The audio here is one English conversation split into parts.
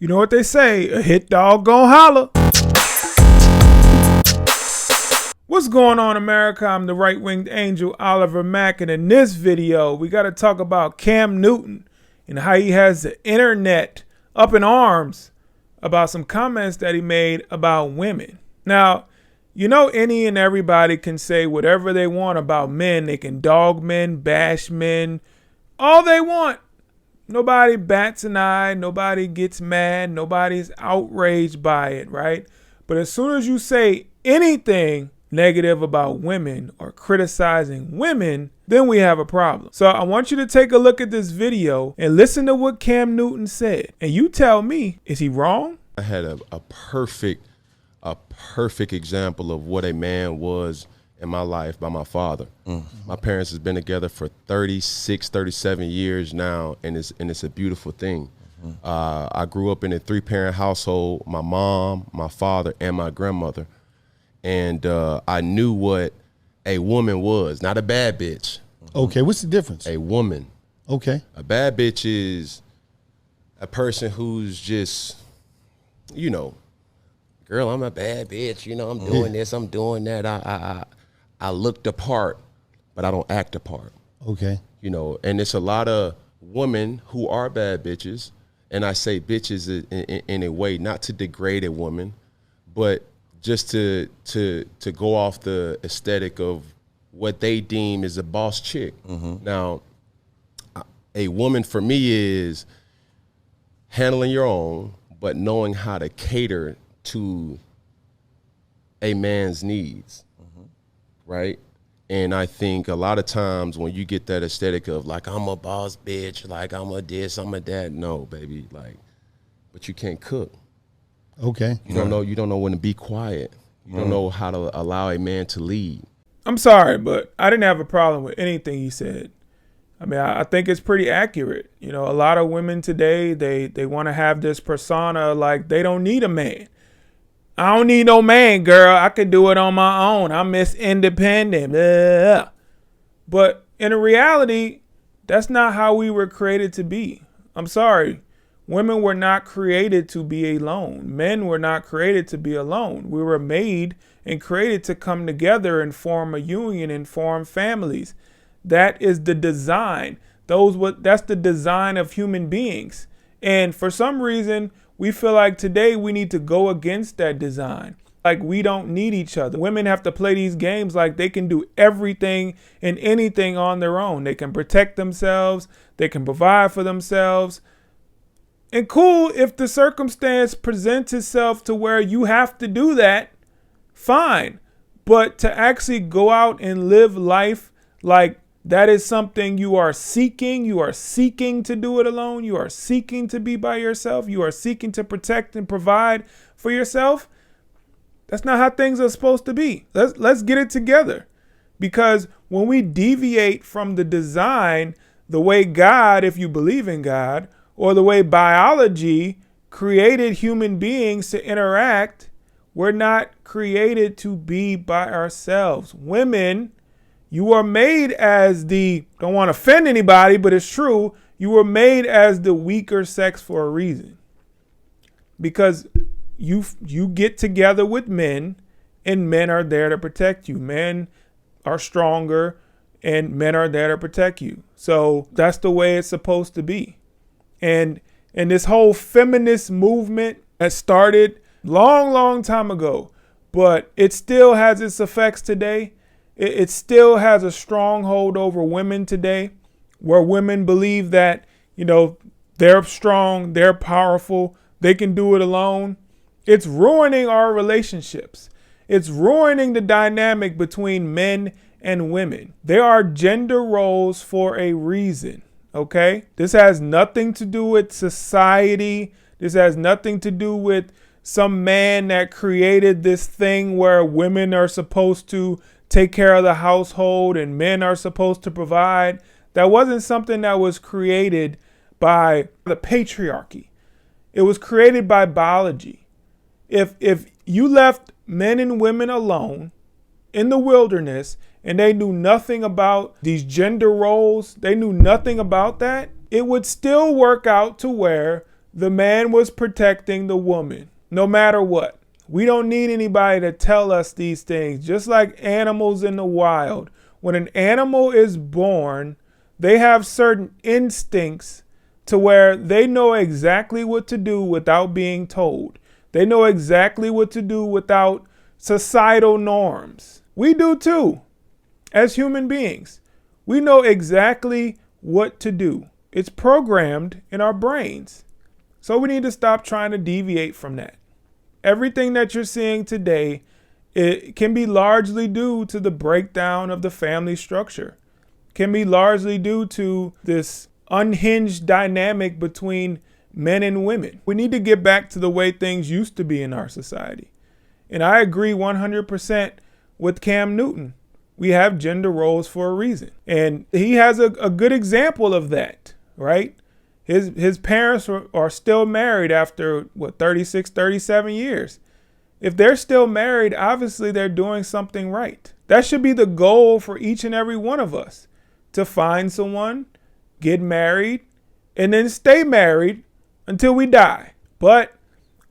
You know what they say, a hit dog gon' holler. What's going on, America? I'm the right-winged angel, Oliver Mack, and in this video, we got to talk about Cam Newton and how he has the internet up in arms about some comments that he made about women. Now, you know, any and everybody can say whatever they want about men. They can dog men, bash men, all they want. Nobody bats an eye. Nobody gets mad. Nobody's outraged by it, right? But as soon as you say anything negative about women or criticizing women, then we have a problem. So I want you to take a look at this video and listen to what Cam Newton said. And you tell me, is he wrong? I had a perfect example of what a man was in my life by my father. My parents has been together for 36, 37 years now, and it's a beautiful thing. I grew up in a 3-parent household, my mom, my father, and my grandmother. And I knew what a woman was, not a bad bitch. Okay, what's the difference? A woman. Okay. A bad bitch is a person who's just, you know, girl, I'm a bad bitch. You know, I'm doing this, I'm doing that. I look the part, but I don't act the part. Okay. You know, and it's a lot of women who are bad bitches. And I say bitches in a way, not to degrade a woman, but just to go off the aesthetic of what they deem is a boss chick. Now, a woman for me is handling your own, but knowing how to cater to a man's needs, right? And I think a lot of times when you get that aesthetic of like, I'm a boss bitch, like I'm a this, I'm a that, no, baby, like, but you can't cook. Okay. You don't know when to be quiet. You don't know how to allow a man to lead. I'm sorry, but I didn't have a problem with anything he said. I mean, I think it's pretty accurate. You know, a lot of women today, they want to have this persona like they don't need a man. I don't need no man, girl. I could do it on my own. I'm Miss Independent. Blah. But in reality, that's not how we were created to be. I'm sorry. Women were not created to be alone. Men were not created to be alone. We were made and created to come together and form a union and form families. That is the design. That's the design of human beings. And for some reason, we feel like today we need to go against that design. Like we don't need each other. Women have to play these games like they can do everything and anything on their own. They can protect themselves. They can provide for themselves. And cool, if the circumstance presents itself to where you have to do that, fine. But to actually go out and live life like that is something you are seeking to do it alone, you are seeking to be by yourself, you are seeking to protect and provide for yourself, that's not how things are supposed to be. Let's get it together. Because when we deviate from the design, the way God, if you believe in God, or the way biology created human beings to interact, we're not created to be by ourselves. Women, you are made as don't want to offend anybody, but it's true, you were made as the weaker sex for a reason. Because you get together with men, and men are there to protect you. Men are stronger, and men are there to protect you. So that's the way it's supposed to be. And this whole feminist movement has started long time ago, but it still has its effects today. It still has a stronghold over women today, where women believe that, you know, they're strong, they're powerful, they can do it alone. It's ruining our relationships. It's ruining the dynamic between men and women. There are gender roles for a reason. Okay, this has nothing to do with society. This has nothing to do with some man that created this thing where women are supposed to take care of the household and men are supposed to provide. That wasn't something that was created by the patriarchy. It was created by biology. If you left men and women alone in the wilderness and they knew nothing about these gender roles, they knew nothing about that, it would still work out to where the man was protecting the woman, no matter what. We don't need anybody to tell us these things. Just like animals in the wild, when an animal is born, they have certain instincts to where they know exactly what to do without being told. They know exactly what to do without societal norms. We do too, as human beings. We know exactly what to do. It's programmed in our brains. So we need to stop trying to deviate from that. Everything that you're seeing today, it can be largely due to the breakdown of the family structure. Can be largely due to this unhinged dynamic between men and women. We need to get back to the way things used to be in our society. And I agree 100% with Cam Newton. We have gender roles for a reason. And he has a good example of that, right? His parents are still married after, 36, 37 years. If they're still married, obviously they're doing something right. That should be the goal for each and every one of us, to find someone, get married, and then stay married until we die. But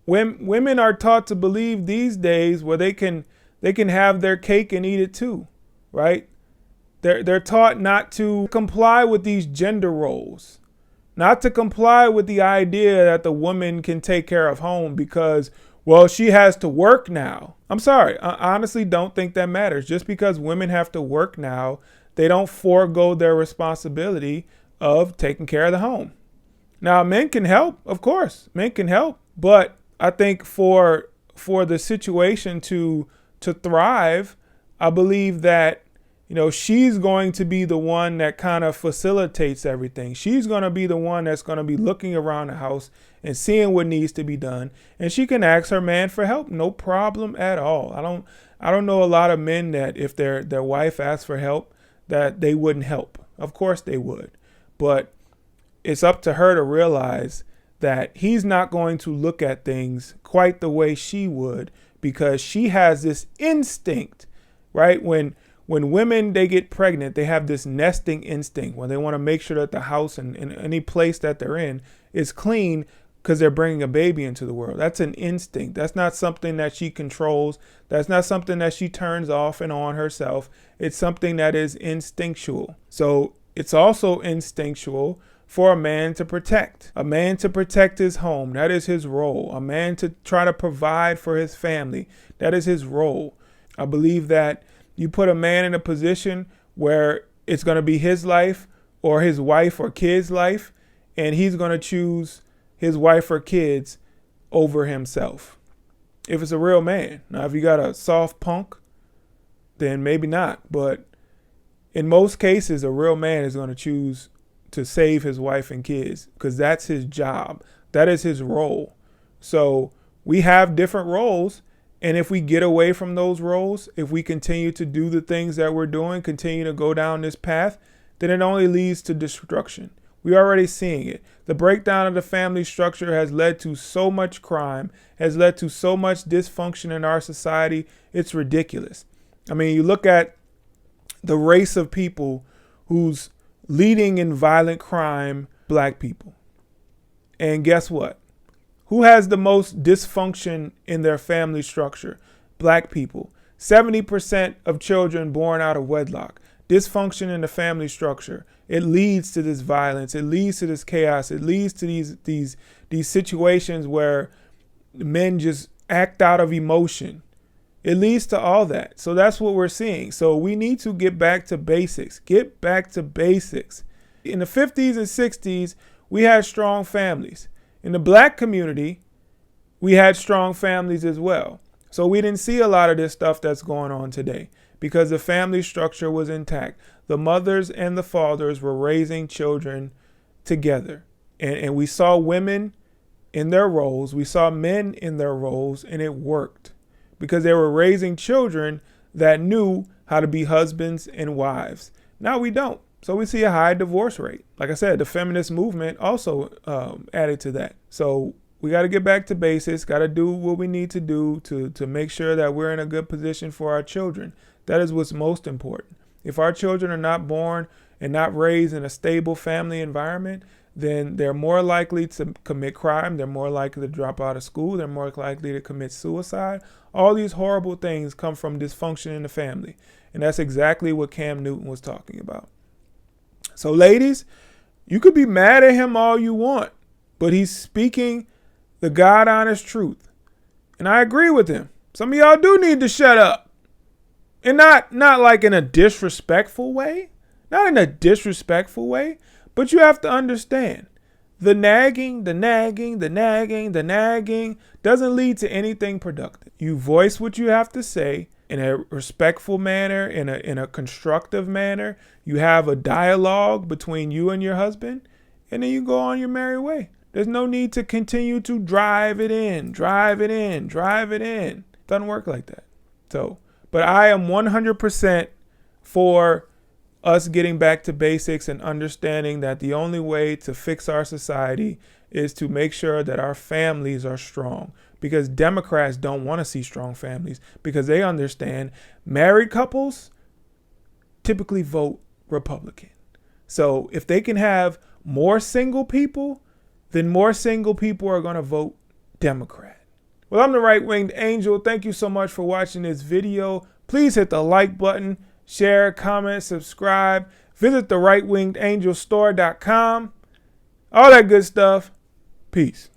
when women are taught to believe these days where they can have their cake and eat it too, right? They're taught not to comply with these gender roles. Not to comply with the idea that the woman can take care of home because, well, she has to work now. I'm sorry. I honestly don't think that matters. Just because women have to work now, they don't forego their responsibility of taking care of the home. Now, men can help, of course. Men can help. But I think for the situation to thrive, I believe that she's going to be the one that kind of facilitates everything. She's going to be the one that's going to be looking around the house and seeing what needs to be done. And she can ask her man for help. No problem at all. I don't know a lot of men that if their wife asks for help, that they wouldn't help. Of course they would. But it's up to her to realize that he's not going to look at things quite the way she would, because she has this instinct, right? When women, they get pregnant, they have this nesting instinct where they want to make sure that the house and any place that they're in is clean because they're bringing a baby into the world. That's an instinct. That's not something that she controls. That's not something that she turns off and on herself. It's something that is instinctual. So it's also instinctual for a man to protect his home. That is his role. A man to try to provide for his family. That is his role. I believe that you put a man in a position where it's going to be his life or his wife or kid's life, and he's going to choose his wife or kids over himself. If it's a real man. Now, if you got a soft punk, then maybe not. But in most cases, a real man is going to choose to save his wife and kids because that's his job. That is his role. So we have different roles. And if we get away from those roles, if we continue to do the things that we're doing, continue to go down this path, then it only leads to destruction. We're already seeing it. The breakdown of the family structure has led to so much crime, has led to so much dysfunction in our society. It's ridiculous. I mean, you look at the race of people who's leading in violent crime, black people. And guess what? Who has the most dysfunction in their family structure? Black people. 70% of children born out of wedlock. Dysfunction in the family structure. It leads to this violence. It leads to this chaos. It leads to these situations where men just act out of emotion. It leads to all that. So that's what we're seeing. So we need to get back to basics. Get back to basics. In the 50s and 60s, we had strong families. In the black community, we had strong families as well. So we didn't see a lot of this stuff that's going on today because the family structure was intact. The mothers and the fathers were raising children together. And we saw women in their roles. We saw men in their roles, and it worked because they were raising children that knew how to be husbands and wives. Now we don't. So we see a high divorce rate. Like I said, the feminist movement also added to that. So we got to get back to basics, got to do what we need to do to make sure that we're in a good position for our children. That is what's most important. If our children are not born and not raised in a stable family environment, then they're more likely to commit crime. They're more likely to drop out of school. They're more likely to commit suicide. All these horrible things come from dysfunction in the family. And that's exactly what Cam Newton was talking about. So ladies, you could be mad at him all you want, but he's speaking the God honest truth. And I agree with him. Some of y'all do need to shut up. And not like in a disrespectful way. Not in a disrespectful way. But you have to understand, the nagging doesn't lead to anything productive. You voice what you have to say in a respectful manner, in a constructive manner. You have a dialogue between you and your husband, and then you go on your merry way. There's no need to continue to drive it in. It doesn't work like that. So, but I am 100% for us getting back to basics and understanding that the only way to fix our society is to make sure that our families are strong, because Democrats don't want to see strong families, because they understand married couples typically vote Republican. So if they can have more single people, then more single people are going to vote Democrat. Well, I'm the Right-Winged Angel. Thank you so much for watching this video. Please hit the like button. Share, comment, subscribe. Visit the rightwingedangel store.com. All that good stuff. Peace.